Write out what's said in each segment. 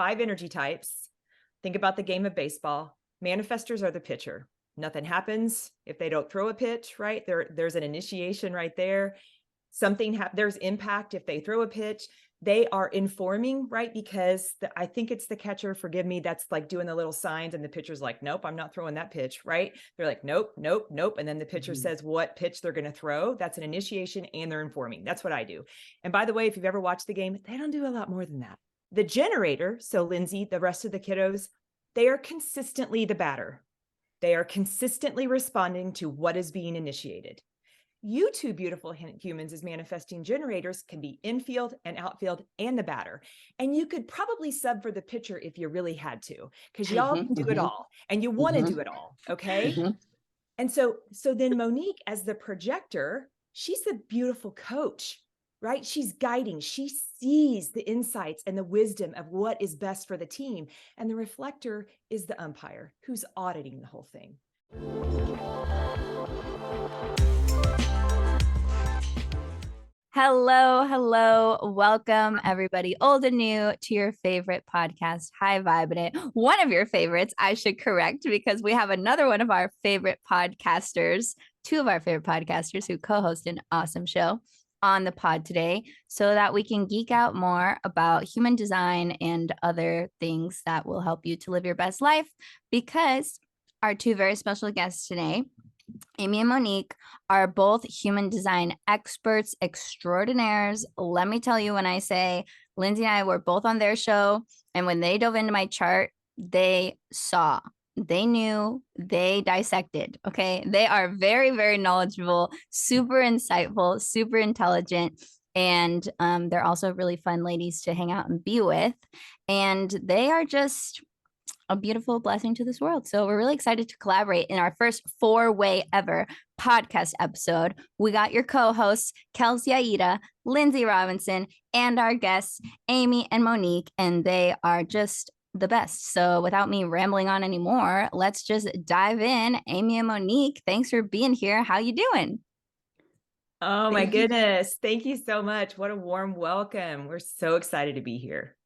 5 energy types. Think about the game of baseball. Manifestors are the pitcher. Nothing happens if they don't throw a pitch, right? There's an initiation right there. There's impact if they throw a pitch. They are informing, right? Because I think it's the catcher, forgive me, that's like doing the little signs, and the pitcher's like, nope, I'm not throwing that pitch, right? They're like, nope, nope, nope. And then the pitcher says what pitch they're going to throw. That's an initiation, and they're informing. That's what I do. And by the way, if you've ever watched the game, they don't do a lot more than that. The generator, so Lindsay, the rest of the kiddos, they are consistently the batter. They are consistently responding to what is being initiated. You two beautiful humans as manifesting generators can be infield and outfield and the batter. And you could probably sub for the pitcher if you really had to, because y'all can do it all and you want to do it all. Okay. And so then Monique, as the projector, she's the beautiful coach, right? She's guiding. She sees the insights and the wisdom of what is best for the team. And the reflector is the umpire who's auditing the whole thing. Hello. Welcome everybody, old and new, to your favorite podcast, High Vibe It. One of your favorites, I should correct, because we have another one of our favorite podcasters, two of our favorite podcasters who co-host an awesome show on the pod today, so that we can geek out more about human design and other things that will help you to live your best life. Because our two very special guests today, Amy and Monique, are both human design experts extraordinaires. Let me tell you, when I say Lindsay and I were both on their show, and when they dove into my chart, they saw, they knew, they dissected. Okay. They are very, very knowledgeable, super insightful, super intelligent. And they're also really fun ladies to hang out and be with. And they are just a beautiful blessing to this world. So we're really excited to collaborate in our first 4-way ever podcast episode. We got your co-hosts, Kelsey Aida, Lindsay Robinson, and our guests, Amy and Monique, and they are just the best. So without me rambling on anymore, let's just dive in. Amy and Monique, thanks for being here. How you doing? Oh my goodness. Thank you so much. What a warm welcome. We're so excited to be here.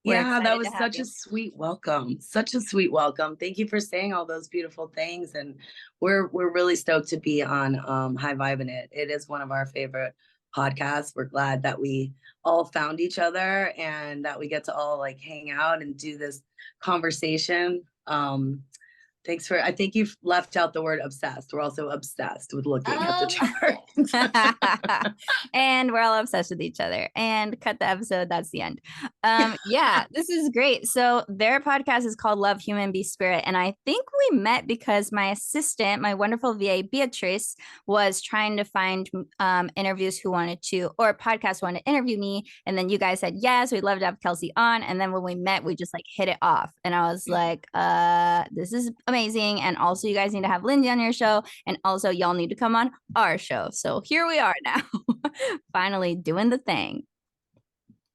Yeah, that was such a sweet welcome. Such a sweet welcome. Thank you for saying all those beautiful things. And we're really stoked to be on High Vibin' It. It is one of our favorite podcasts. We're glad that we all found each other and that we get to all like hang out and do this conversation. I think you've left out the word obsessed. We're also obsessed with looking at the chart. And we're all obsessed with each other. And cut the episode. That's the end. Yeah, this is great. So their podcast is called Love, Human, Be Spirit. And I think we met because my assistant, my wonderful VA, Beatrice, was trying to find interviews who wanted to, or podcasts wanted to interview me. And then you guys said, yes, we'd love to have Kelsey on. And then when we met, we just like hit it off. And I was like, this is amazing. And also you guys need to have Lindsay on your show, and also y'all need to come on our show. So here we are now, finally doing the thing.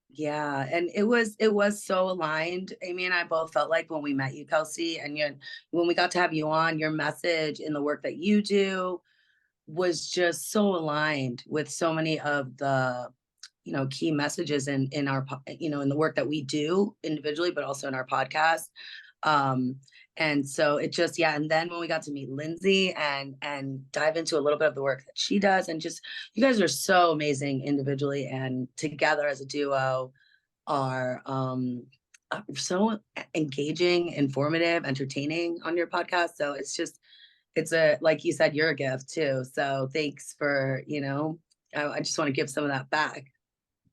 Yeah, and it was so aligned. Amy and I both felt like when we met you, Kelsey, and when we got to have you on, your message in the work that you do was just so aligned with so many of the key messages in our in the work that we do individually, but also in our podcast. And so it just, and then when we got to meet Lindsay and dive into a little bit of the work that she does, and just, you guys are so amazing individually and together as a duo are so engaging, informative, entertaining on your podcast. So it's like you said, you're a gift too. So thanks for, I just want to give some of that back.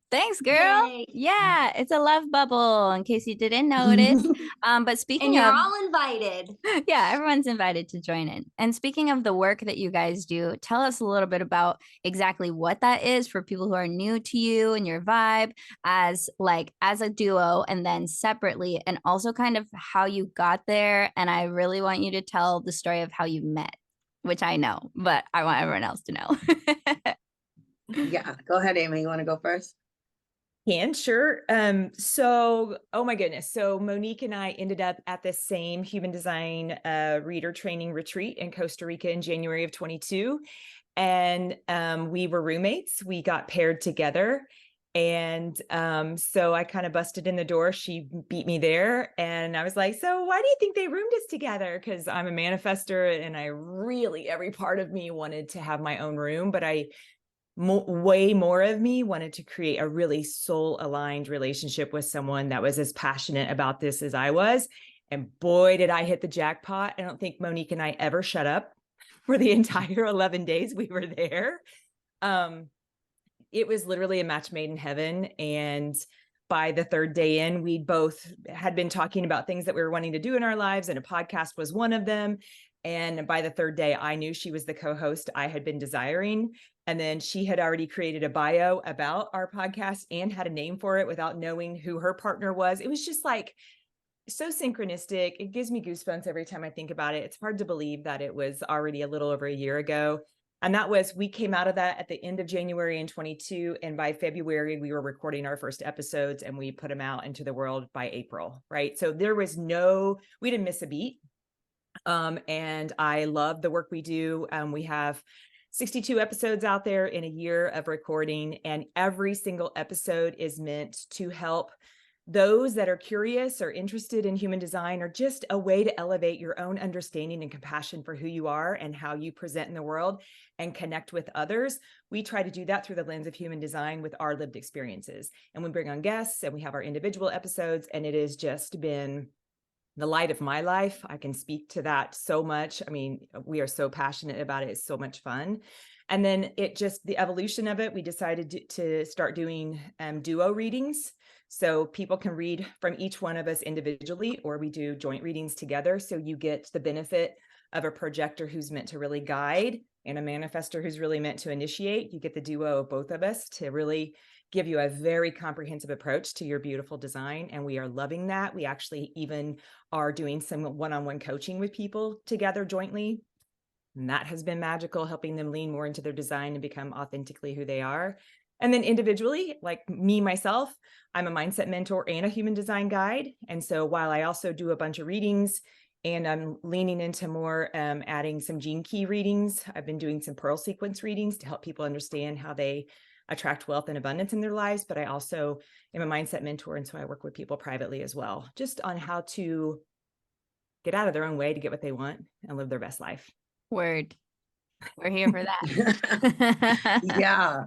Thanks, girl. Yay. Yeah, it's a love bubble, in case you didn't notice. But speaking and you're all invited. Yeah, everyone's invited to join in. And speaking of the work that you guys do, tell us a little bit about exactly what that is for people who are new to you and your vibe as a duo, and then separately, and also kind of how you got there. And I really want you to tell the story of how you met, which I know, but I want everyone else to know. Yeah, go ahead, Amy. You want to go first? Sure. So, oh my goodness. So Monique and I ended up at the same human design reader training retreat in Costa Rica in January of 22. And we were roommates. We got paired together. And so I kind of busted in the door. She beat me there. And I was like, so why do you think they roomed us together? Because I'm a manifester and I really, every part of me wanted to have my own room, but way more of me wanted to create a really soul aligned relationship with someone that was as passionate about this as I was. And boy, did I hit the jackpot. I don't think Monique and I ever shut up for the entire 11 days we were there. It was literally a match made in heaven. And by the third day in, we both had been talking about things that we were wanting to do in our lives, and a podcast was one of them. And by the third day, I knew she was the co-host I had been desiring. And then she had already created a bio about our podcast and had a name for it without knowing who her partner was. It was just like so synchronistic. It gives me goosebumps every time I think about it. It's hard to believe that it was already a little over a year ago. And that was, we came out of that at the end of January in 22. And by February, we were recording our first episodes and we put them out into the world by April, right? So there was we didn't miss a beat. And I love the work we do. We have 62 episodes out there in a year of recording, and every single episode is meant to help those that are curious or interested in human design, or just a way to elevate your own understanding and compassion for who you are and how you present in the world and connect with others. We try to do that through the lens of human design with our lived experiences. And we bring on guests and we have our individual episodes, and it has just been the light of my life. I can speak to that so much. I mean, we are so passionate about it. It's so much fun. And then the evolution of it, we decided to start doing duo readings. So people can read from each one of us individually, or we do joint readings together. So you get the benefit of a projector who's meant to really guide and a manifester who's really meant to initiate. You get the duo of both of us to really give you a very comprehensive approach to your beautiful design. And we are loving that. We actually even are doing some one-on-one coaching with people together jointly. And that has been magical, helping them lean more into their design and become authentically who they are. And then individually, like me, myself, I'm a mindset mentor and a human design guide. And so while I also do a bunch of readings and I'm leaning into more adding some gene key readings, I've been doing some pearl sequence readings to help people understand how they attract wealth and abundance in their lives. But I also am a mindset mentor. And so I work with people privately as well, just on how to get out of their own way to get what they want and live their best life. Word. We're here for that. Yeah.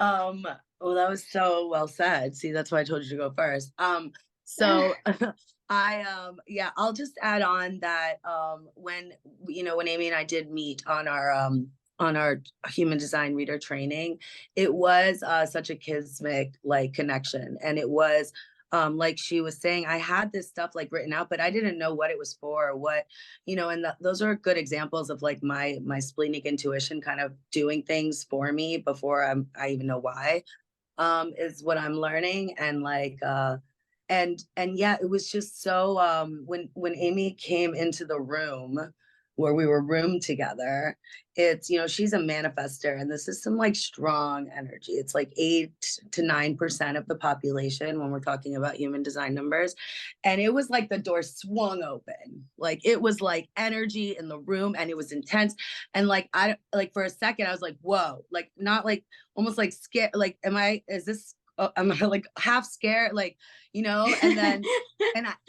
Well, that was so well said. See, that's why I told you to go first. So I'll just add on that when Amy and I did meet on our human design reader training, it was such a kismic like connection. And it was like she was saying, I had this stuff like written out, but I didn't know what it was for, or what, and those are good examples of like my splenic intuition kind of doing things for me before I even know why, is what I'm learning. And like, and yeah, it was just so, when Amy came into the room where we were roomed together, it's, she's a manifester, and this is some like strong energy. It's like 8 to 9% of the population when we're talking about human design numbers. And it was like the door swung open. Like it was like energy in the room, and it was intense. And like, for a second, I was like, whoa, like not like almost like scared. Like, am I like half scared? Like, and then,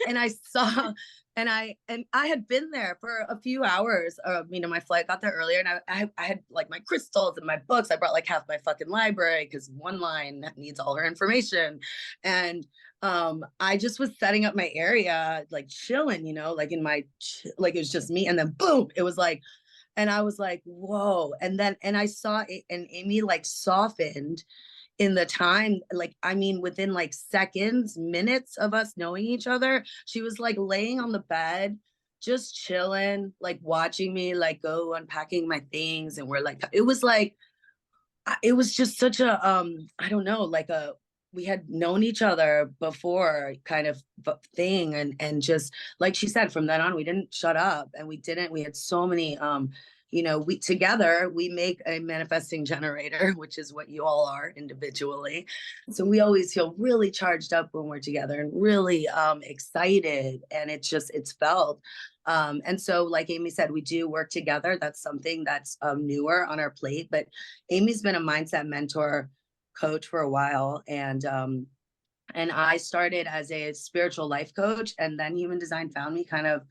and I saw, and I had been there for a few hours. My flight got there earlier, and I had like my crystals and my books. I brought like half my fucking library because one line needs all her information. And I just was setting up my area, like chilling, like in my, like it was just me. And then boom, it was like, and I was like, whoa. And I saw it, and Amy like softened in the time, like, I mean, within like seconds, minutes of us knowing each other. She was like laying on the bed, just chilling, like watching me like go unpacking my things. And we're like, it was just such a, I don't know, like we had known each other before kind of thing. And just like she said, from then on, we didn't shut up, and we had so many, we together, we make a manifesting generator, which is what you all are individually. So we always feel really charged up when we're together, and really excited. And it's felt. And so like Amy said, we do work together. That's something that's newer on our plate. But Amy's been a mindset mentor coach for a while, and I started as a spiritual life coach, and then human design found me kind of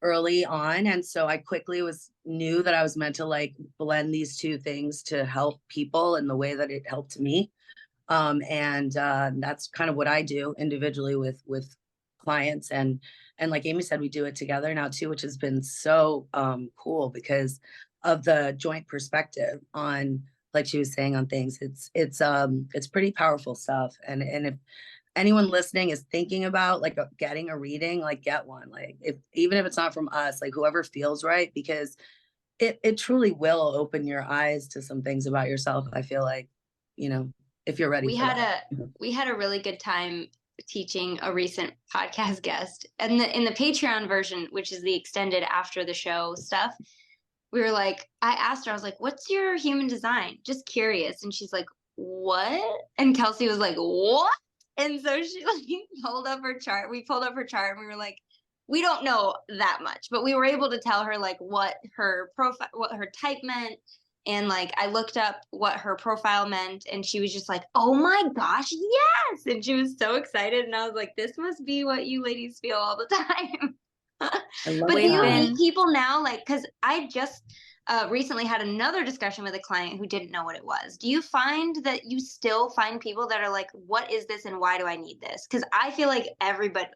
early on. And so I quickly knew that I was meant to like blend these two things to help people in the way that it helped me. And that's kind of what I do individually with clients. And like Amy said, we do it together now too, which has been so cool because of the joint perspective on, like she was saying, on things. It's pretty powerful stuff. And if anyone listening is thinking about like getting a reading, like get one, like even if it's not from us, like whoever feels right, because it truly will open your eyes to some things about yourself. I feel like, you know, if you're ready We for had that. we had a really good time teaching a recent podcast guest, and in the Patreon version, which is the extended after the show stuff, we were like, I asked her, I was like, what's your human design? Just curious. And she's like, what? And Kelsey was like, what? And so she like pulled up her chart. We pulled up her chart and we were like, we don't know that much, but we were able to tell her like what her profile, what her type meant. And like, I looked up what her profile meant and she was just like, oh my gosh, yes. And she was so excited. And I was like, this must be what you ladies feel all the time. But do you meet people now? Like, because I just recently had another discussion with a client who didn't know what it was. Do you find that you still find people that are like, what is this and why do I need this? Because I feel like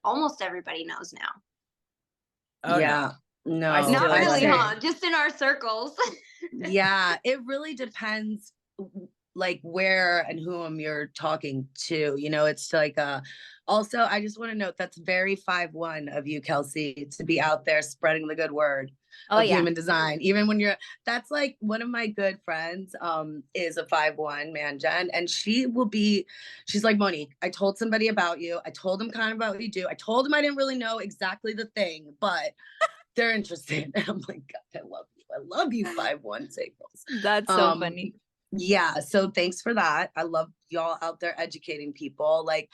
almost everybody knows now. Oh, yeah. No, not really, huh? Just in our circles. Yeah, it really depends like where and whom you're talking to. You know, it's like also I just want to note that's very 5-1 of you, Kelsey, to be out there spreading the good word of human design. Even when that's like one of my good friends is a 5-1, man, Jen, and she's like, Monique, I told somebody about you. I told them kind of about what you do. I told them I didn't really know exactly the thing, but they're interested. And I'm like, God, I love you 5-1 signals. That's so funny. Yeah. So thanks for that. I love y'all out there educating people. Like,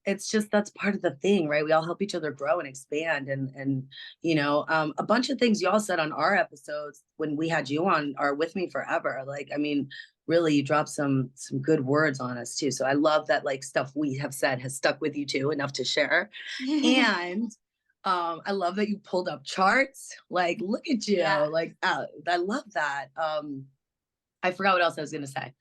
it's just, that's part of the thing, right? We all help each other grow and expand. And you know, a bunch of things y'all said on our episodes when we had you on are with me forever. Like, I mean, really, you dropped some good words on us too. So I love that like stuff we have said has stuck with you too, enough to share. And I love that you pulled up charts. Like, look at you. Yeah. Like, I love that. I forgot what else I was going to say.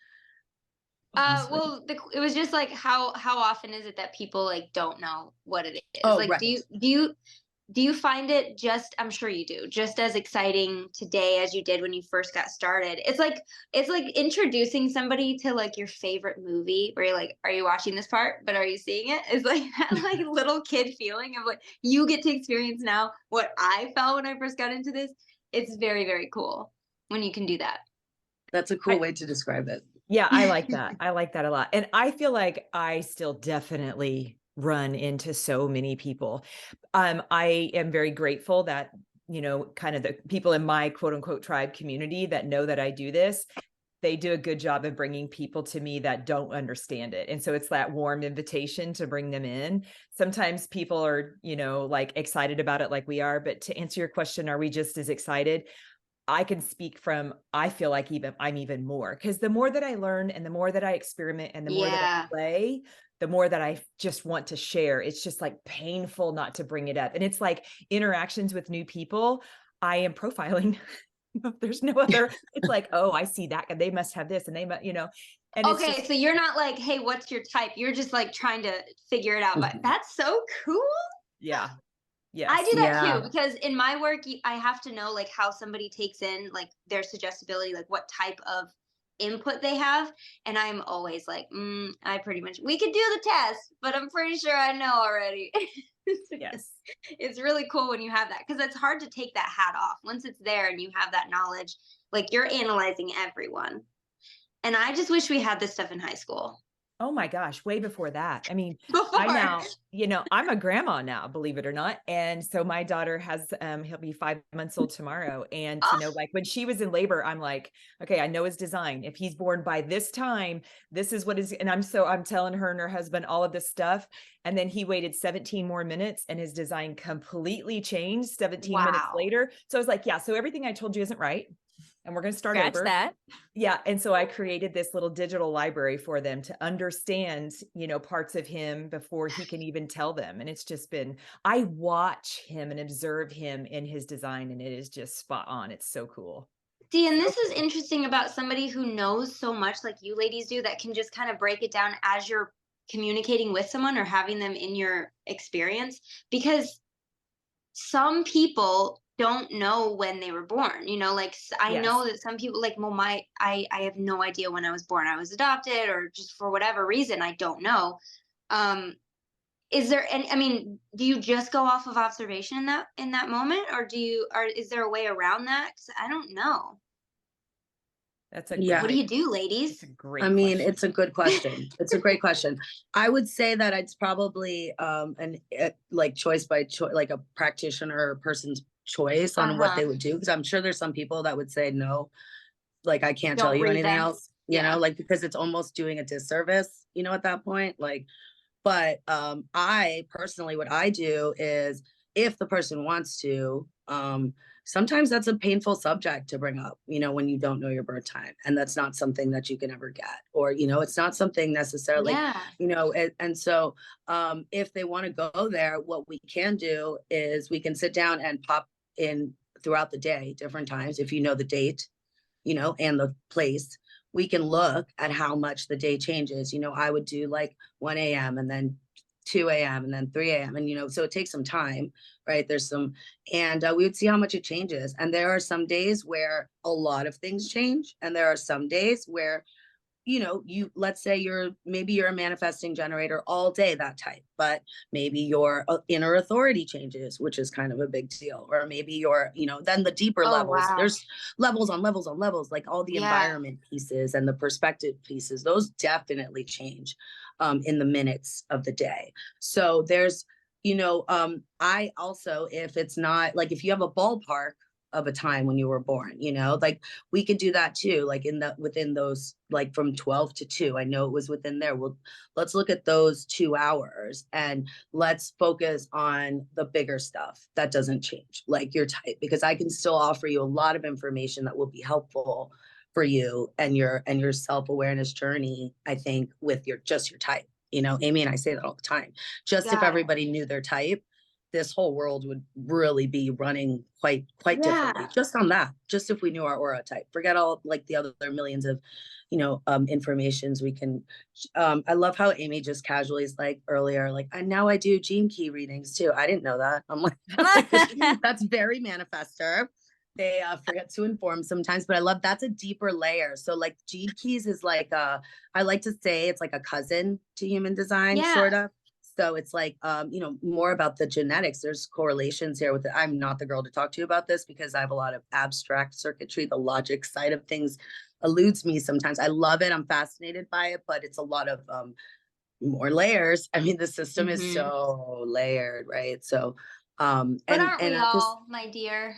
Well, it was just like, how often is it that people like don't know what it is? Oh, like, right. do you find it just, I'm sure you do, just as exciting today as you did when you first got started? It's like introducing somebody to like your favorite movie where you're like, are you watching this part? But are you seeing it? It's like that like little kid feeling of like, you get to experience now what I felt when I first got into this. It's very, very cool when you can do that. That's a cool way to describe it. Yeah, I like that. I like that a lot. And I feel like I still definitely run into so many people. I am very grateful that, you know, kind of the people in my quote unquote tribe community that know that I do this, they do a good job of bringing people to me that don't understand it. And so it's that warm invitation to bring them in. Sometimes people are, you know, like excited about it like we are, but to answer your question, are we just as excited? I can speak from, I feel like I'm even more, because the more that I learn and the more that I experiment and the more that I play, the more that I just want to share. It's just like painful not to bring it up. And it's like interactions with new people. I am profiling. There's no other, it's like, oh, I see that. They must have this and they must, you know. And okay, so you're not like, hey, what's your type? You're just like trying to figure it out. But that's so cool. Yeah. Yes. I do that too, because in my work, I have to know like how somebody takes in like their suggestibility, like what type of input they have. And I'm always like, I pretty much, we could do the test, but I'm pretty sure I know already. Yes. It's really cool when you have that, because it's hard to take that hat off. Once it's there and you have that knowledge, like you're analyzing everyone. And I just wish we had this stuff in high school. Oh my gosh, way before that. I mean, I now, you know, I'm a grandma now, believe it or not. And so my daughter has, he'll be 5 months old tomorrow. And, you know, like when she was in labor, I'm like, okay, I know his design. If he's born by this time, this is what is, and I'm telling her and her husband all of this stuff. And then he waited 17 more minutes and his design completely changed 17 minutes later. So I was like, yeah, so everything I told you isn't right. and we're going to start Scratch over. that. Yeah. And so I created this little digital library for them to understand, parts of him before he can even tell them. And it's just been, I watch him and observe him in his design, and it is just spot on. It's so cool. See, and this is interesting about somebody who knows so much like you ladies do, that can just kind of break it down as you're communicating with someone or having them in your experience, because some people don't know when they were born, like I Yes. know that some people like, well, I have no idea when I was born. I was adopted, or just for whatever reason, I don't know. Is there any, I mean, do you just go off of observation in that moment, or is there a way around that? 'Cause I don't know. That's a Yeah. What do you do, ladies? It's a great I mean, question. it's a good question. It's a great question. I would say that it's probably like choice by choice, like a practitioner or person's choice on what they would do. Because I'm sure there's some people that would say no, like I can't tell Don't you read anything them. else, Yeah. like because it's almost doing a disservice, at that point. Like, but I personally, what I do is if the person wants to, sometimes that's a painful subject to bring up, when you don't know your birth time, and that's not something that you can ever get, or it's not something necessarily, Yeah. and so if they want to go there, what we can do is we can sit down and pop in throughout the day, different times, if you know the date, and the place. We can look at how much the day changes. I would do like 1 a.m. and then 2 a.m. and then 3 a.m. And, so it takes some time, right? And we would see how much it changes. And there are some days where a lot of things change. And there are some days where, let's say maybe you're a manifesting generator all day, that type, but maybe your inner authority changes, which is kind of a big deal. Or maybe then the deeper levels, Wow. there's levels on levels on levels, like all the environment pieces and the perspective pieces, those definitely change in the minutes of the day. So there's, I also, if it's not like, if you have a ballpark of a time when you were born, like we could do that too, like within those, like from 12 to 2, I know it was within there. Well, let's look at those 2 hours and let's focus on the bigger stuff that doesn't change, like your type, because I can still offer you a lot of information that will be helpful for you and your self-awareness journey, I think, with your type. Amy and I say that all the time. Just if everybody knew their type, this whole world would really be running quite differently. Just on that, just if we knew our aura type, forget all like the other millions of, informations we can. I love how Amy just casually is like earlier, like, and now I do gene key readings too. I didn't know that. I'm like, that's very manifestor. They forget to inform sometimes, but I love that's a deeper layer. So like gene keys is like I like to say it's like a cousin to human design, sort of. So it's like, more about the genetics. There's correlations here with it. I'm not the girl to talk to you about this because I have a lot of abstract circuitry. The logic side of things eludes me sometimes. I love it. I'm fascinated by it, but it's a lot of more layers. I mean, the system is so layered, right? So, but aren't we all, my dear?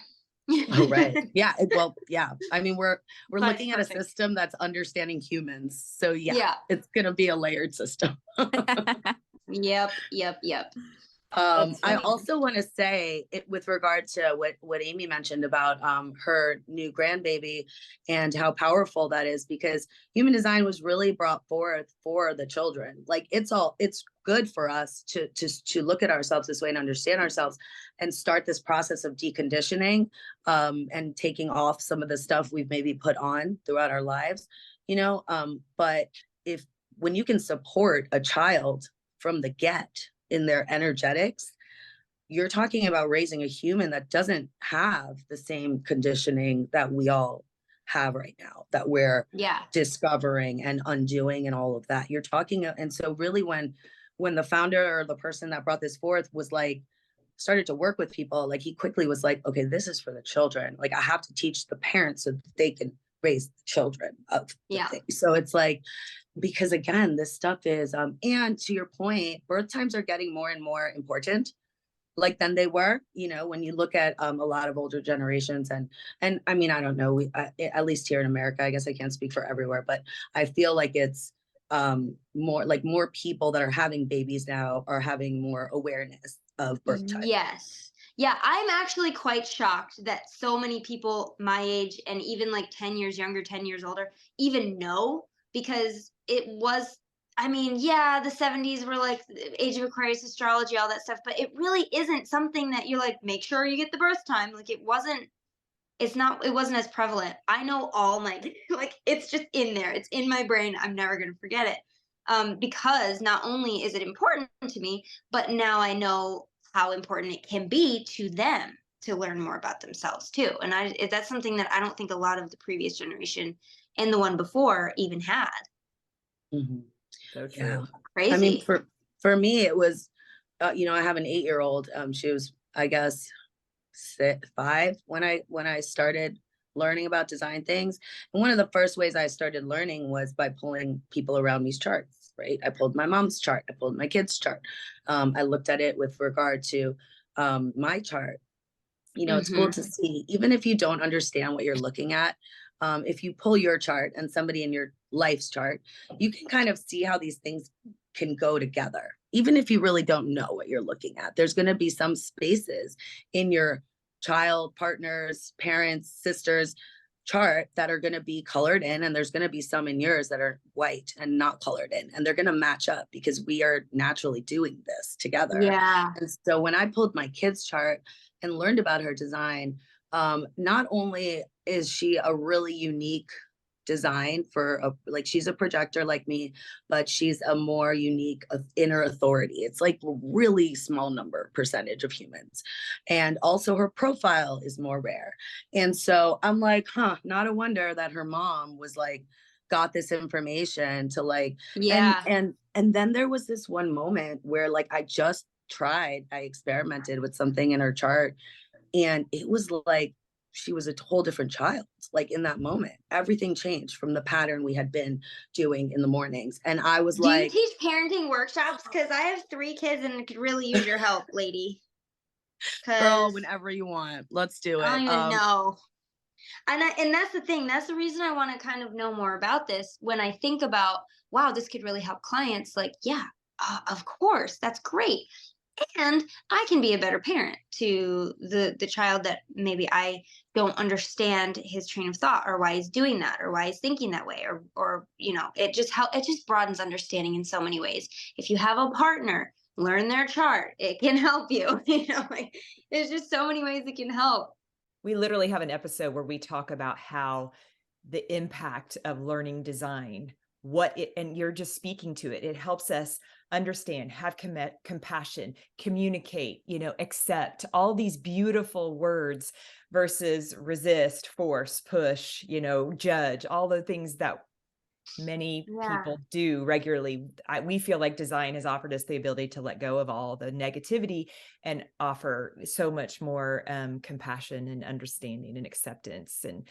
Oh, right. Yeah. Well, yeah. I mean, we're looking at a system that's understanding humans. So yeah. It's going to be a layered system. Yep. I also want to say it with regard to what Amy mentioned about her new grandbaby and how powerful that is, because human design was really brought forth for the children. Like it's good for us to look at ourselves this way and understand ourselves and start this process of deconditioning and taking off some of the stuff we've maybe put on throughout our lives, but when you can support a child from the get in their energetics, you're talking about raising a human that doesn't have the same conditioning that we all have right now, that we're discovering and undoing and all of that. You're talking, and so really when the founder or the person that brought this forth was like, started to work with people, like he quickly was like, okay, this is for the children. Like I have to teach the parents so that they can raise the children of the thing. So it's like, because again, this stuff is, and to your point, birth times are getting more and more important, like than they were, when you look at a lot of older generations. And I mean, I don't know, at least here in America, I guess I can't speak for everywhere, but I feel like it's more people that are having babies now are having more awareness of birth time. Yes. Yeah, I'm actually quite shocked that so many people my age and even like 10 years younger, 10 years older even know, because it was, I mean, yeah, the 70s were like the age of Aquarius astrology, all that stuff, but it really isn't something that you're like, make sure you get the birth time. Like it wasn't, it wasn't as prevalent. I know all my, like it's just in there. It's in my brain. I'm never going to forget it. Because not only is it important to me, but now I know how important it can be to them to learn more about themselves too. And that's something that I don't think a lot of the previous generation and the one before even had. Mhm. So Yeah. true. I mean, Crazy. for me, it was, I have an 8-year-old. She was, I guess, 5 when I started learning about design things. And one of the first ways I started learning was by pulling people around me's charts, right? I pulled my mom's chart. I pulled my kid's chart. I looked at it with regard to my chart. It's cool Hmm. to see, even if you don't understand what you're looking at. If you pull your chart and somebody in your life's chart, you can kind of see how these things can go together. Even if you really don't know what you're looking at, there's going to be some spaces in your child, partners, parents, sisters chart that are going to be colored in, and there's going to be some in yours that are white and not colored in, and they're going to match up because we are naturally doing this together. Yeah. And so when I pulled my kid's chart and learned about her design, not only is she a really unique design like she's a projector like me, but she's a more unique inner authority. It's like a really small number percentage of humans. And also her profile is more rare. And so I'm like, not a wonder that her mom was like, got this information to like, Yeah. and then there was this one moment where like I experimented with something in her chart, and it was like she was a whole different child. Like in that moment, everything changed from the pattern we had been doing in the mornings. And I was Do you like, teach parenting workshops? Because I have 3 kids and could really use your help, lady. girl, Because whenever you want, let's do I it. don't even know. And that's the thing. That's the reason I want to kind of know more about this. When I think about, wow, this could really help clients. Like, yeah, of course, that's great. And I can be a better parent to the child that maybe I don't understand his train of thought, or why he's doing that, or why he's thinking that way, or it just broadens understanding in so many ways. If you have a partner, learn their chart. It can help you. Like there's just so many ways it can help. We literally have an episode where we talk about how the impact of learning design, and you're just speaking to it. It helps us understand, have compassion, communicate, accept all these beautiful words versus resist, force, push, judge, all the things that many Yeah. people do regularly. We feel like design has offered us the ability to let go of all the negativity and offer so much more compassion and understanding and acceptance. And,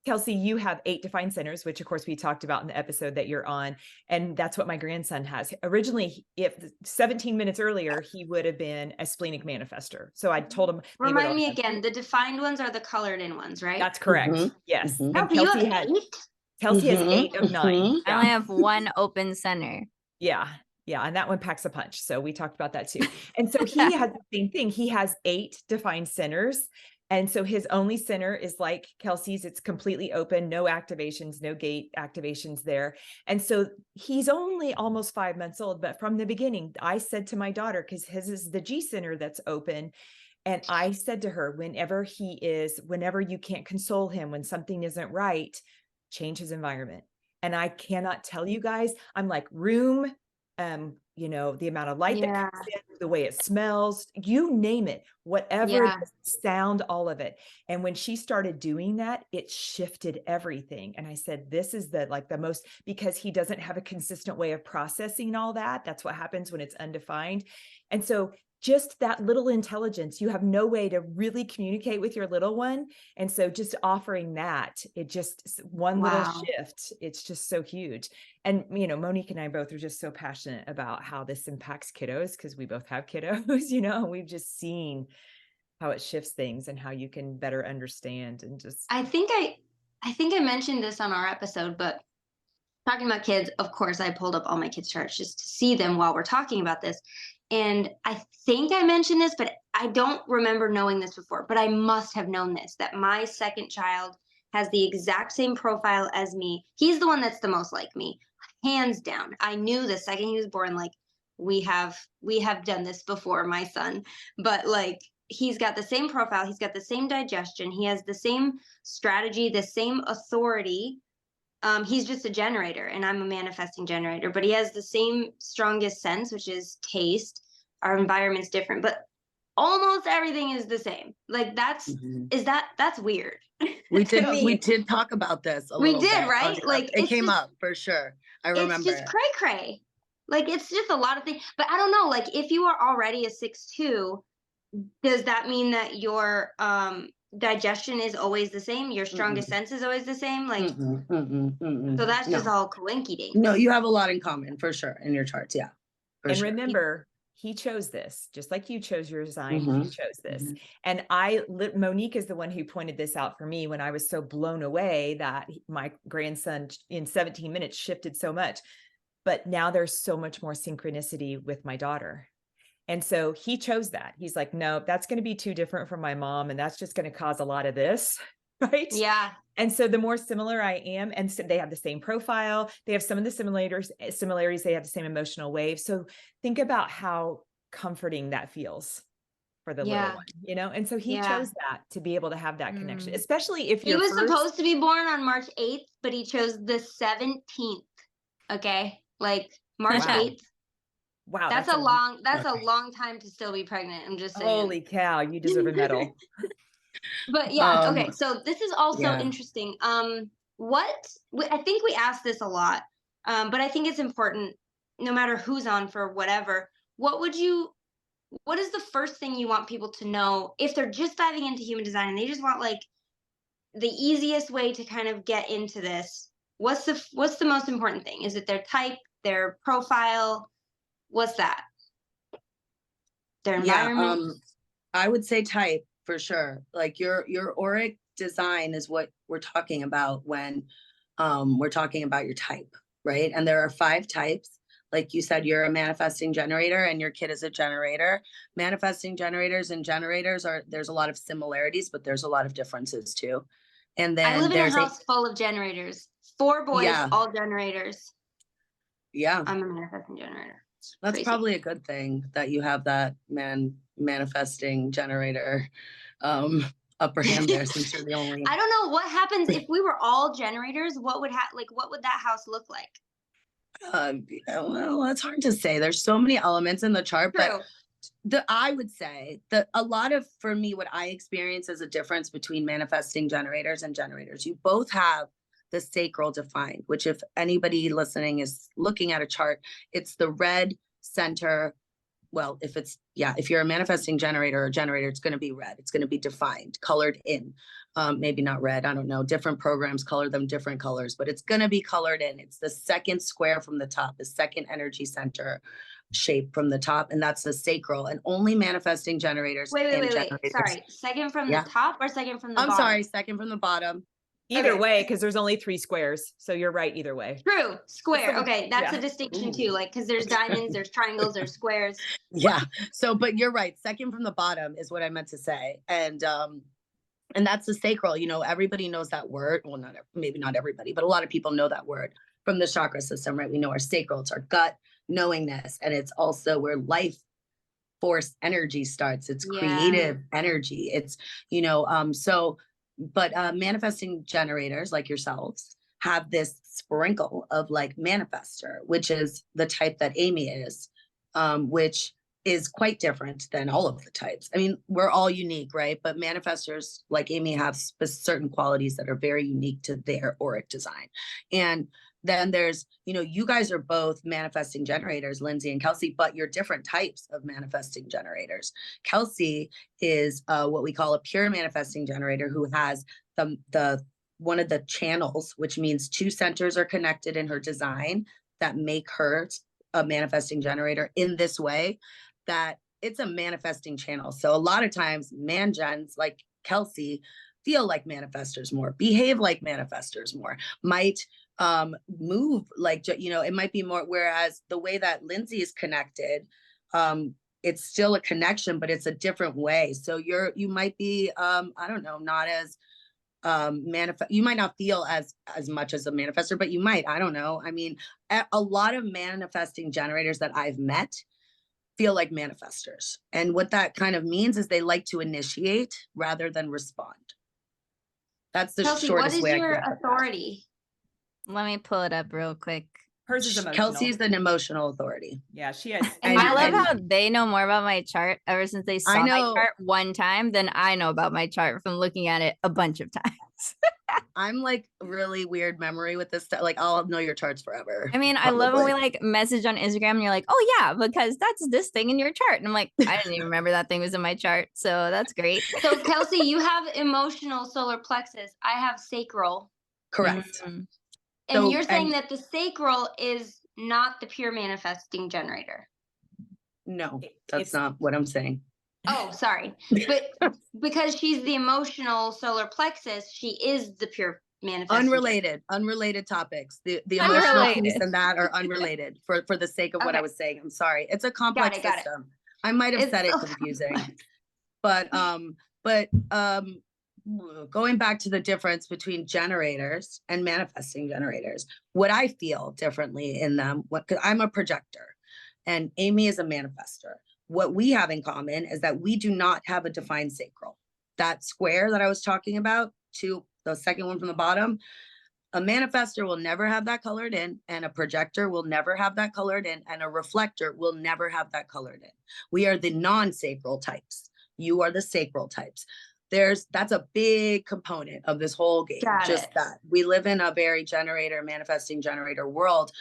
Kelsey, you have 8 defined centers, which of course we talked about in the episode that you're on. And that's what my grandson has. Originally, if 17 minutes earlier, he would have been a splenic manifester. So I told him, Remind me again, the defined ones are the colored in ones, right? that's correct. Mhm, Yes. mhm, And Kelsey, you have 8? Kelsey has mhm, 8 of 9. mhm. I only have one open center. Yeah. Yeah. And that one packs a punch. So we talked about that too. And so he has the same thing. He has 8 defined centers. And so his only center is like Kelsey's. It's completely open, no activations, no gate activations there. And so he's only almost 5 months old. But from the beginning, I said to my daughter, because his is the G center that's open. And I said to her, whenever you can't console him, when something isn't right, change his environment. And I cannot tell you guys, I'm like room, the amount of light that Yeah. comes in, the way it smells, you name it, whatever it Yeah. is, sound, all of it. And when she started doing that, it shifted everything. And I said, this is the most, because he doesn't have a consistent way of processing all that. That's what happens when it's undefined. And so just that little intelligence, you have no way to really communicate with your little one. And so just offering that, it just one little Wow. shift, it's just so huge. And, Monique and I both are just so passionate about how this impacts kiddos, because we both have kiddos, and we've just seen how it shifts things and how you can better understand and just. I think I mentioned this on our episode, but talking about kids, of course, I pulled up all my kids' charts just to see them while we're talking about this. And I think I mentioned this, but I don't remember knowing this before, but I must have known this, that my second child has the exact same profile as me. He's the one that's the most like me, hands down. I knew the second he was born, like we have done this before, my son, but like he's got the same profile, he's got the same digestion, he has the same strategy, the same authority. He's just a generator and I'm a manifesting generator, but he has the same strongest sense, which is taste. Our environment's different, but almost everything is the same. Like that's that's weird. We to did me. we did talk about this a We little did, bit. right? Like It it's came just, up for sure. I it's remember. just cray cray. Like it's just a lot of things. But I don't know. Like if you are already a 6'2", does that mean that your digestion is always the same? Your strongest sense is always the same? Like so that's just No. all coinky dinks. No, you have a lot in common for sure in your charts. Yeah. For And sure. remember, he chose this, just like you chose your design. He chose this. Mhm. And Monique is the one who pointed this out for me when I was so blown away that my grandson in 17 minutes shifted so much. But now there's so much more synchronicity with my daughter. And so he chose that. He's like, no, that's going to be too different from my mom. And that's just going to cause a lot of this. Right. Yeah. And so the more similar I am, and so they have the same profile, they have some of the similarities, they have the same emotional waves. So think about how comforting that feels for the little one, you know? And so he chose that to be able to have that connection, especially if he was supposed to be born on March 8th, but he chose the 17th. Okay. Like March 8th. Wow. That's a long time to still be pregnant. I'm just saying. Holy cow. You deserve a medal. But yeah. Okay. So this is also interesting. I think we ask this a lot, but I think it's important no matter who's on for whatever. What is the first thing you want people to know if they're just diving into human design and they just want like the easiest way to kind of get into this? What's the most important thing? Is it their type, their profile? What's that? Their environment? I would say type for sure. Like your auric design is what we're talking about when we're talking about your type, right? And there are 5 types. Like you said, you're a manifesting generator and your kid is a generator. Manifesting generators and generators there's a lot of similarities, but there's a lot of differences too. And then I live in a house full of generators. 4 boys, all generators. Yeah. I'm a manifesting generator. That's crazy. Probably a good thing that you have that manifesting generator upper hand there since you're the only. I don't know what happens if we were all generators. What would that house look like? Well, it's hard to say. There's so many elements in the chart, True. but I would say that a lot of, for me, what I experience as a difference between manifesting generators and generators, you both have the sacral defined, which if anybody listening is looking at a chart, it's the red center. Well, if you're a manifesting generator or generator, it's going to be red. It's going to be defined, colored in. Maybe not red. I don't know. Different programs color them different colors, but it's going to be colored in. It's the second square from the top, the second energy center shape from the top, and that's the sacral. And only manifesting generators. Wait. Sorry, second from the top or second from the bottom? I'm sorry, second from the bottom. Either way, because there's only 3 squares. So you're right either way. True. Square. Okay. That's a distinction too. Like, because there's diamonds, there's triangles, there's squares. Yeah. So, but you're right. Second from the bottom is what I meant to say. And that's the sacral. You know, everybody knows that word. Well, maybe not everybody, but a lot of people know that word from the chakra system, right? We know our sacral. It's our gut knowingness. And it's also where life force energy starts. It's creative energy. It's, but manifesting generators like yourselves have this sprinkle of like manifester, which is the type that Amy is, which is quite different than all of the types. I mean, we're all unique, right? But manifestors like Amy have certain qualities that are very unique to their auric design. And then there's, you guys are both manifesting generators, Lindsay and Kelsey, but you're different types of manifesting generators. Kelsey is what we call a pure manifesting generator who has the one of the channels, which means 2 centers are connected in her design that make her a manifesting generator in this way, that it's a manifesting channel. So a lot of times man-gens like Kelsey feel like manifestors more, behave like manifestors more, might move like, it might be more, whereas the way that Lindsay is connected, it's still a connection, but it's a different way. So you might be, I don't know, not as you might not feel as much as a manifestor, but you might, I don't know. I mean, a lot of manifesting generators that I've met feel like manifestors. And what that kind of means is they like to initiate rather than respond. That's the Kelsey, shortest what is way your I can put that. authority? Let me pull it up real quick. Hers is emotional. Kelsey's an emotional authority. Yeah, she has. And I love and- how they know more about my chart ever since they saw my know. chart one time than I know about my chart from looking at it a bunch of times. I'm like really weird memory with this stuff. Like I'll know your charts forever. I mean, I love when we probably. like message on Instagram and you're like, oh yeah, because that's this thing in your chart. And I'm like, I didn't even remember that thing was in my chart. So that's great. So Kelsey, you have emotional solar plexus. I have sacral. Correct. Mm. And So- you're saying and- that the sacral is not the pure manifesting generator. No, It- that's it's- not what I'm saying. Oh, sorry. But because she's the emotional solar plexus, she is the pure manifesting. Unrelated topics. The emotional Unrelated. piece and that are unrelated for the sake of what I Okay. was saying. I'm sorry. It's a complex Got it. system. I might have It's said it so confusing. complex. But going back to the difference between generators and manifesting generators, what I feel differently in them, because I'm a projector and Amy is a manifester. What we have in common is that we do not have a defined sacral. That square that I was talking about, to the second one from the bottom, a manifestor will never have that colored in, and a projector will never have that colored in, and a reflector will never have that colored in. We are the non-sacral types. You are the sacral types. That's a big component of this whole game. Got Just it. that we live in a very manifesting generator world.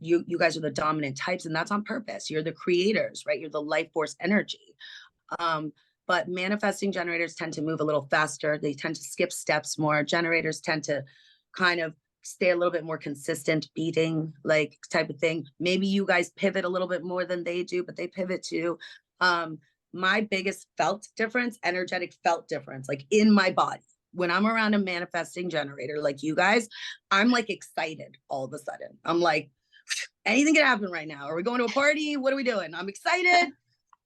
You guys are the dominant types, and that's on purpose. You're the creators, right? You're the life force energy. But manifesting generators tend to move a little faster. They tend to skip steps more. Generators tend to kind of stay a little bit more consistent, beating like type of thing. Maybe you guys pivot a little bit more than they do, but they pivot too. My biggest energetic felt difference, like in my body, when I'm around a manifesting generator like you guys, I'm like excited all of a sudden. I'm like, anything can happen right now. Are we going to a party? What are we doing? I'm excited.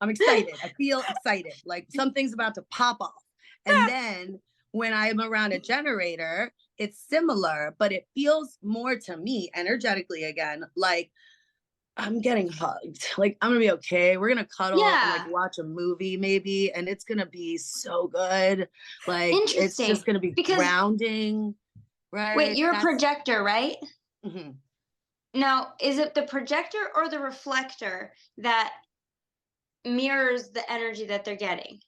I feel excited. Like something's about to pop off. And then when I'm around a generator, it's similar, but it feels more to me energetically again, like I'm getting hugged. Like I'm gonna be okay. We're gonna cuddle and Yeah. like watch a movie maybe, and it's gonna be so good. Like it's Interesting, just gonna be because- grounding, right? Wait, you're a projector, right? Mhm. Now, is it the projector or the reflector that mirrors the energy that they're getting?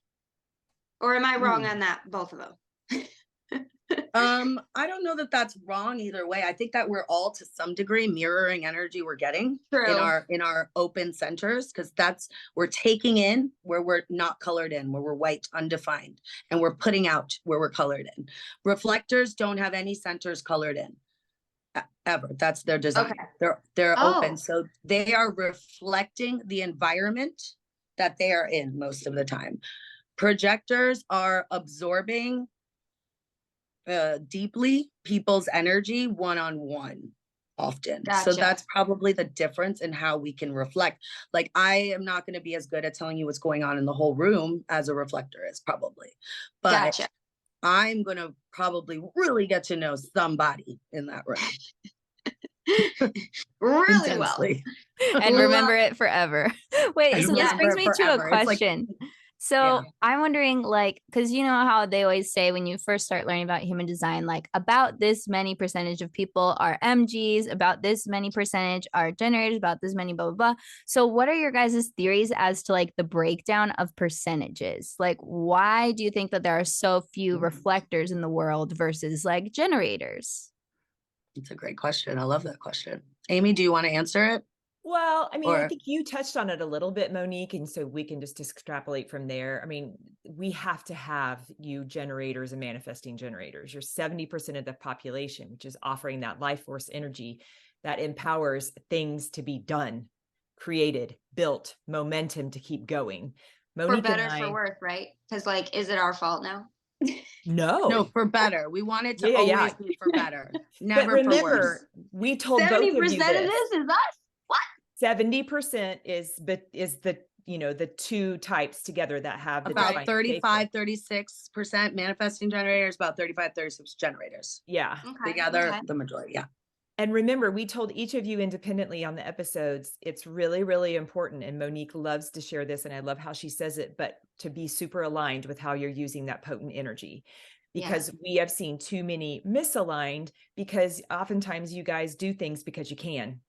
Or am I wrong on that, both of them? I don't know that that's wrong either way. I think that we're all to some degree mirroring energy we're getting True. in our open centers, because we're taking in where we're not colored in, where we're white, undefined, and we're putting out where we're colored in. Reflectors don't have any centers colored in ever. That's their design. Okay. They're Oh. open, so they are reflecting the environment that they are in most of the time. Projectors are absorbing deeply people's energy one-on-one often. So Gotcha. that's probably the difference in how we can reflect. Like I am not going to be as good at telling you what's going on in the whole room as a reflector is probably, but Gotcha. I'm going to probably really get to know somebody in that room. Really well. Intensely. And remember it forever. Wait, And so this remember brings it me to a forever. It's like- question. So Yeah. I'm wondering, like, because you know how they always say when you first start learning about human design, like about this many percentage of people are MGs, about this many percentage are generators, about this many blah, blah, blah. So what are your guys' theories as to like the breakdown of percentages? Like, why do you think that there are so few reflectors in the world versus like generators? It's a great question. I love that question. Amy, do you want to answer it? Well, I mean, I Or- think you touched on it a little bit, Monique, and so we can just extrapolate from there. I mean, we have to have you generators and manifesting generators. You're 70% of the population, which is offering that life force energy that empowers things to be done, created, built, momentum to keep going. For Monique better, and I, for worse, right? Because like, is it our fault now? No, no. for better. We want it to Yeah, yeah, always yeah. be for better. But Never for worse. remember, we told both 70% of you of this is us. 70% is the the two types together that have the About defined 35, 36% manifesting generators, about 35, 36 generators. Yeah. Okay. Together, okay. the majority. Yeah. And remember, we told each of you independently on the episodes, it's really, really important. And Monique loves to share this, and I love how she says it, but to be super aligned with how you're using that potent energy. Because we have seen too many misaligned, because oftentimes you guys do things because you can.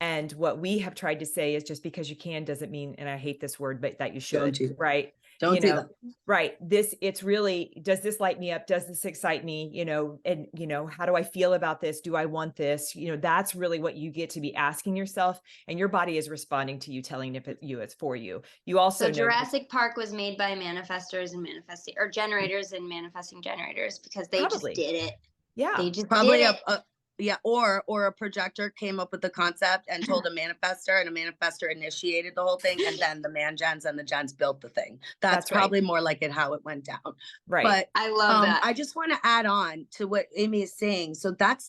And what we have tried to say is just because you can doesn't mean, and I hate this word, but that you should, Don't do that. right? Don't do that. Right. It's really, does this light me up? Does this excite me? And how do I feel about this? Do I want this? That's really what you get to be asking yourself, and your body is responding to you, telling if it's for you. You also So know Jurassic Park was made by manifestors and manifesting, or generators and manifesting generators, because they Probably. just did it. Yeah. They just Probably did it. or a projector came up with the concept and told a manifestor, and a manifestor initiated the whole thing, and then the man gens and the gens built the thing. That's right. probably more like how it went down. Right. But I love that. I just want to add on to what Amy is saying. So that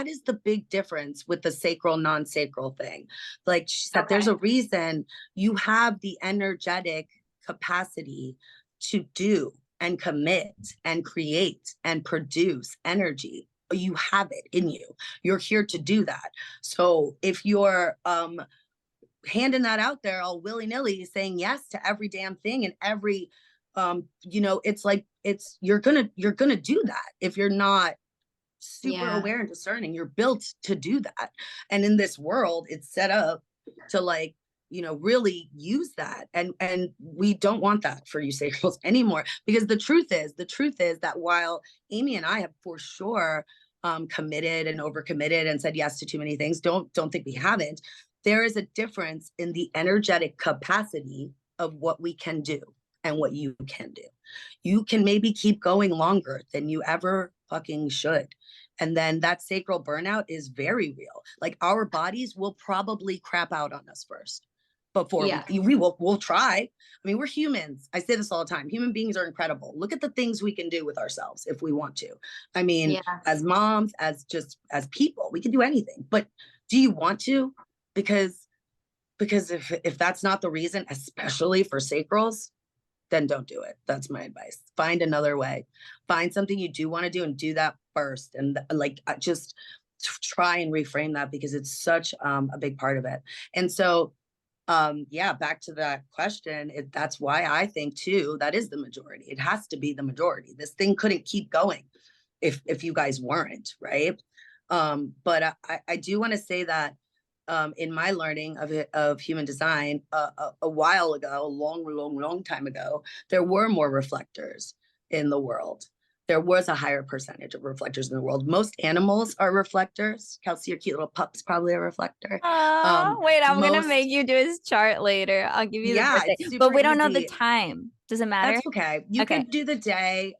is the big difference with the sacral non-sacral thing. Like she said, there's a reason you have the energetic capacity to do and commit and create and produce energy. You have it in you. You're here to do that. So if you're handing that out there all willy-nilly, saying yes to every damn thing and every it's like you're gonna do that if you're not super aware and discerning. You're built to do that. And in this world, it's set up to really use that. And we don't want that for you sacrals anymore, because the truth is that while Amy and I have for sure committed and overcommitted and said yes to too many things, don't think we haven't. There is a difference in the energetic capacity of what we can do and what you can do. You can maybe keep going longer than you ever fucking should. And then that sacral burnout is very real. Like, our bodies will probably crap out on us first before we'll try. I mean, we're humans. I say this all the time. Human beings are incredible. Look at the things we can do with ourselves if we want to. I mean, as moms, as people, we can do anything. But do you want to? Because if that's not the reason, especially for sacrals, then don't do it. That's my advice. Find another way. Find something you do want to do and do that first. And just try and reframe that, because it's such a big part of it. And so, back to that question, that's why I think too, that is the majority. It has to be the majority. This thing couldn't keep going if you guys weren't, right? But I do want to say that in my learning of human design a while ago, a long time ago, there were more reflectors in the world. There was a higher percentage of reflectors in the world. Most animals are reflectors. Kelsey, your cute little pup's probably a reflector. Wait, I'm gonna make you do his chart later. I'll give you the birthday, but we don't know the time. Does it matter? That's okay. You can do the day.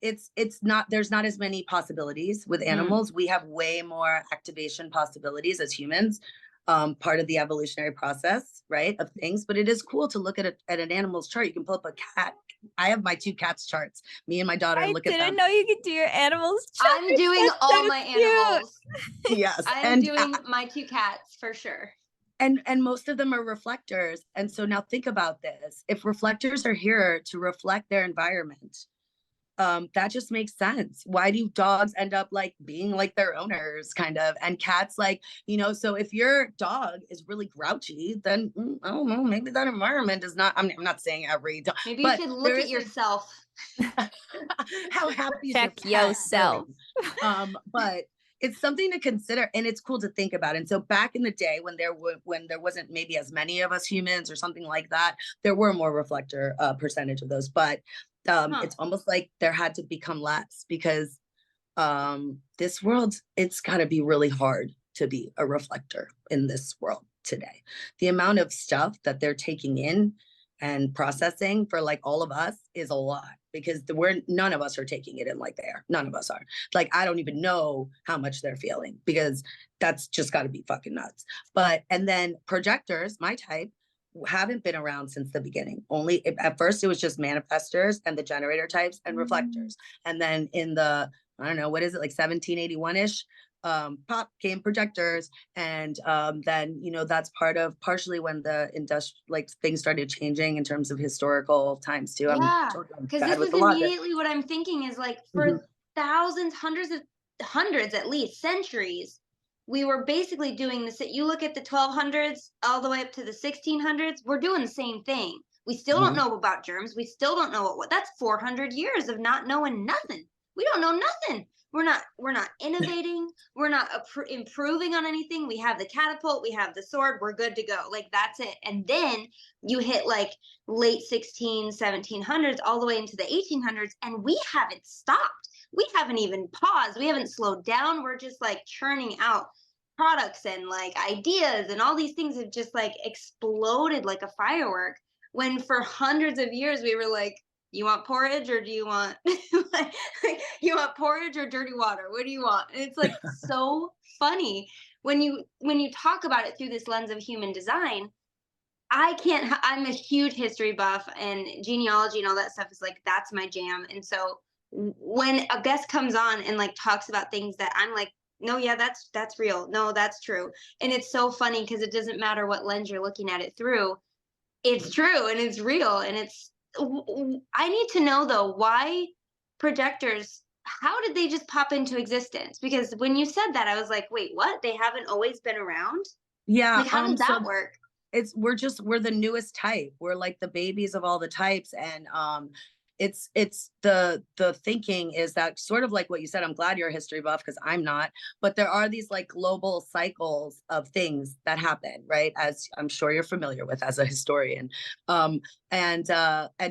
It's not, there's not as many possibilities with animals. We have way more activation possibilities as humans. Part of the evolutionary process, right, of things. But it is cool to look at an animal's chart. You can pull up a cat. I have my 2 cats charts. Me and my daughter look at them. I didn't know you could do your animals chart. I'm doing all my animals. Yes. I'm doing my 2 cats for sure. And most of them are reflectors. And so now think about this. If reflectors are here to reflect their environment, that just makes sense. Why do dogs end up being like their owners, kind of, and cats so if your dog is really grouchy, then I don't know, maybe that environment is not, I'm not saying every dog. Maybe you should look at yourself. How happy check is your yourself. But it's something to consider, and it's cool to think about. And so back in the day when there wasn't maybe as many of us humans or something like that, there were more reflector percentage of those, but it's almost like there had to become less, because this world, it's got to be really hard to be a reflector in this world today. The amount of stuff that they're taking in and processing for all of us is a lot, because none of us are taking it in like they are. None of us are. I don't even know how much they're feeling, because that's just got to be fucking nuts. And then projectors, my type, haven't been around since the beginning. At first it was just manifestors and the generator types and reflectors. And then in the, I don't know, what is it, 1781-ish, pop came projectors. And then, that's partially when the things started changing in terms of historical times too. Yeah, I'm because bad this with is the logic. immediately what I'm thinking is like Mhm. for thousands, hundreds at least, centuries, we were basically doing this. You look at the 1200s all the way up to the 1600s, we're doing the same thing. We still don't Mhm. know about germs. We still don't know what that's 400 years of not knowing nothing. We don't know nothing. We're not innovating. We're not improving on anything. We have the catapult, we have the sword, we're good to go. Like that's it. And then you hit like late 1700s all the way into the 1800s, and we haven't stopped. We haven't even paused. We haven't slowed down. We're just like churning out products and like ideas, and all these things have just like exploded like a firework, when for hundreds of years we were like, you want porridge or do you want like, you want porridge or dirty water? What do you want? And it's like so funny when you talk about it through this lens of human design. I'm a huge history buff, and genealogy and all that stuff is like, that's my jam. And so when a guest comes on and like talks about things that I'm like, no, yeah, that's real. No, that's true. And it's so funny because it doesn't matter what lens you're looking at it through. It's true and it's real. And I need to know though, why projectors, how did they just pop into existence? Because when you said that, I was like, wait, what? They haven't always been around? Yeah. Like, how did that So work? we're the newest type. We're like the babies of all the types. And it's the thinking is that sort of like what you said. I'm glad you're a history buff because I'm not, but there are these like global cycles of things that happen, right? As I'm sure you're familiar with as a historian. And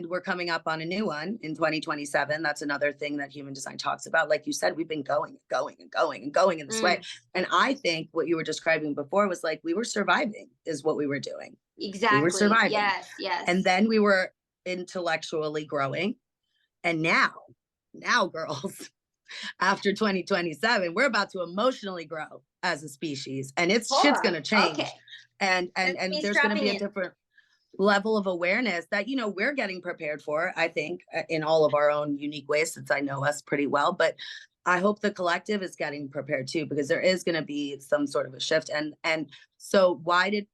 we're coming up on a new one in 2027. That's another thing that human design talks about. Like you said, we've been going in this way. And I think what you were describing before was like we were surviving is what we were doing. We were Exactly. surviving. Yes. And then we were intellectually growing. And now girls, after 2027, we're about to emotionally grow as a species, and shit's going to change. Okay. And there's going to be a in. different level of awareness that, we're getting prepared for, I think, in all of our own unique ways, since I know us pretty well. But I hope the collective is getting prepared too, because there is going to be some sort of a shift. And so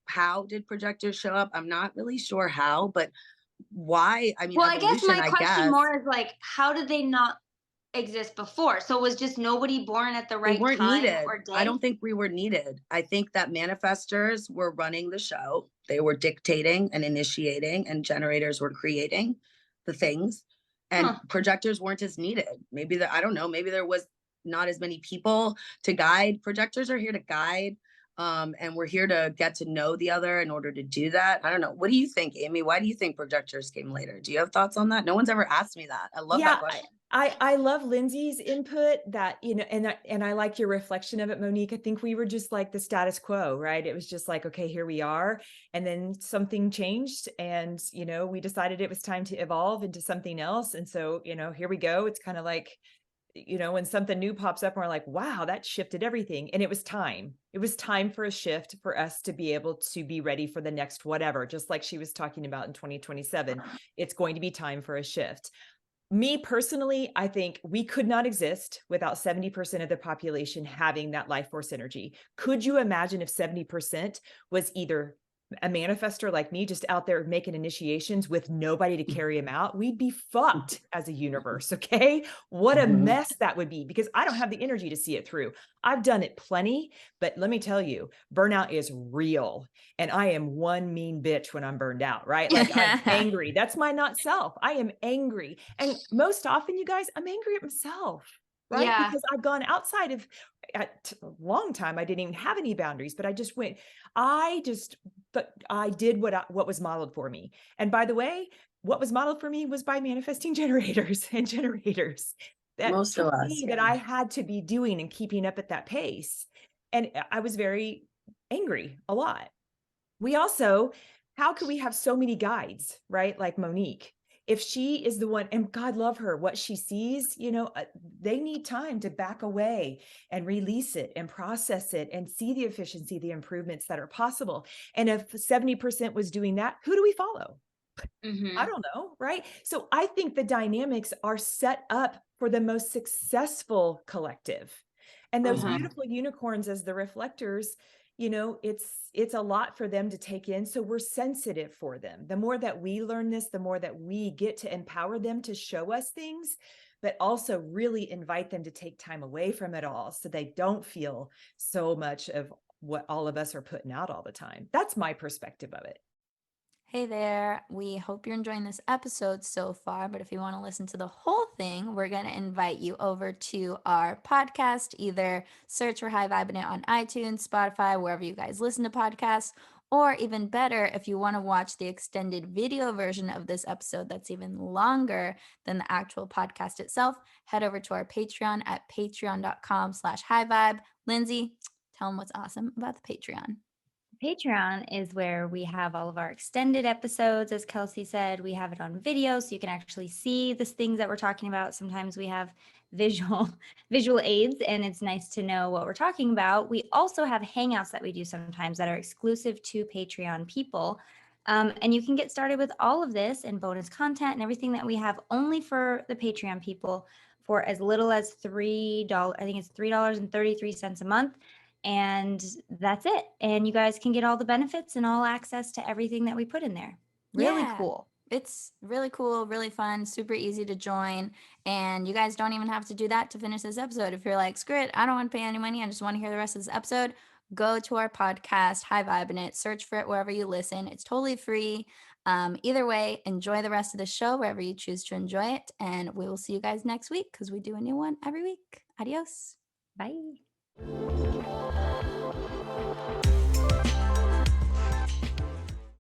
how did projectors show up? I'm not really sure how, but why? I mean, Well, I guess evolution, my I question guess. more is like, how did they not exist before? So was just nobody born at the They right weren't time needed. or day? I don't think we were needed. I think that manifestors were running the show. They were dictating and initiating, and generators were creating the things. And projectors weren't as needed. Maybe I don't know, maybe there was not as many people to guide. Projectors are here to guide. And we're here to get to know the other in order to do that. I don't know. What do you think, Amy? Why do you think projectors came later? Do you have thoughts on that? No one's ever asked me that. I love that question. I love Lindsay's input that, and I like your reflection of it, Monique. I think we were just like the status quo, right? It was just like, okay, here we are. And then something changed and, we decided it was time to evolve into something else. And so, here we go. It's kind of like, when something new pops up and we're like, wow, that shifted everything. And it was time. It was time for a shift for us to be able to be ready for the next whatever, just like she was talking about in 2027. It's going to be time for a shift. Me personally, I think we could not exist without 70% of the population having that life force energy. Could you imagine if 70% was either a manifestor like me, just out there making initiations with nobody to carry them out? We'd be fucked as a universe. Okay. What a mess that would be, because I don't have the energy to see it through. I've done it plenty, but let me tell you, burnout is real. And I am one mean bitch when I'm burned out, right? Like I'm angry. That's my not self. I am angry. And most often, you guys, I'm angry at myself, right? Yeah. Because I've gone outside of at a long time. I didn't even have any boundaries, but I did what was modeled for me. And by the way, what was modeled for me was by manifesting generators and generators. That Most of us, me that I had to be doing and keeping up at that pace. And I was very angry a lot. We also, how could we have so many guides, right? Like Monique, if she is the one, and God love her, what she sees, they need time to back away and release it and process it and see the efficiency, the improvements that are possible. And if 70% was doing that, who do we follow? I don't know, right? So I think the dynamics are set up for the most successful collective. And those Mhm. beautiful unicorns as the reflectors, it's a lot for them to take in. So we're sensitive for them. The more that we learn this, the more that we get to empower them to show us things, but also really invite them to take time away from it all so they don't feel so much of what all of us are putting out all the time. That's my perspective of it. Hey there, we hope you're enjoying this episode so far, but if you want to listen to the whole thing, we're going to invite you over to our podcast. Either search for High Vibing It on iTunes, Spotify, wherever you guys listen to podcasts, or even better, if you want to watch the extended video version of this episode that's even longer than the actual podcast itself, head over to our Patreon at patreon.com/highvibe. Lindsay, tell them what's awesome about the Patreon. Patreon is where we have all of our extended episodes. As Kelsey said, we have it on video, so you can actually see the things that we're talking about. Sometimes we have visual aids, and it's nice to know what we're talking about. We also have hangouts that we do sometimes that are exclusive to Patreon people. And you can get started with all of this and bonus content and everything that we have only for the Patreon people for as little as $3. I think it's $3.33 a month. And that's it. And you guys can get all the benefits and all access to everything that we put in there. Really Yeah. cool. It's really cool, really fun, super easy to join. And you guys don't even have to do that to finish this episode. If you're like, screw it, I don't want to pay any money, I just want to hear the rest of this episode, go to our podcast, High Vibing It, search for it wherever you listen. It's totally free. Either way, enjoy the rest of the show wherever you choose to enjoy it. And we will see you guys next week because we do a new one every week. Adios. Bye.